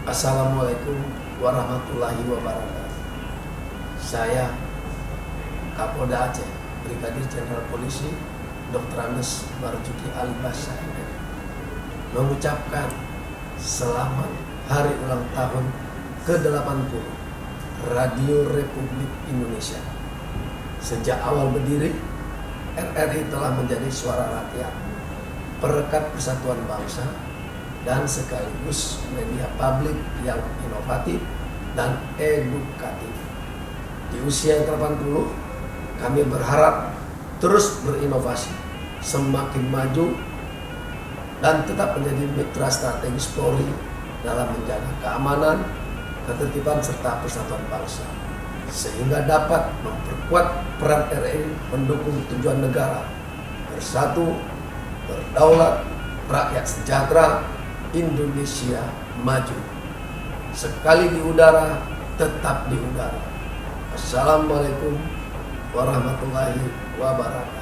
Assalamualaikum warahmatullahi wabarakatuh. Saya Kapolda Aceh, Brigadir Jenderal Polisi Dr. Andes Marzuki Ali Bashar mengucapkan selamat hari ulang tahun ke-80 Radio Republik Indonesia. Sejak awal berdiri, RRI telah menjadi suara rakyat, perekat persatuan bangsa, dan sekaligus media publik yang inovatif dan edukatif. Di usia yang ke-80, kami berharap terus berinovasi, semakin maju, dan tetap menjadi mitra strategis Polri dalam menjaga keamanan, ketertiban, serta persatuan bangsa, sehingga dapat memperkuat peran RRI mendukung tujuan negara bersatu, berdaulat, rakyat sejahtera, Indonesia maju. Sekali di udara, tetap di udara. Assalamualaikum warahmatullahi wabarakatuh.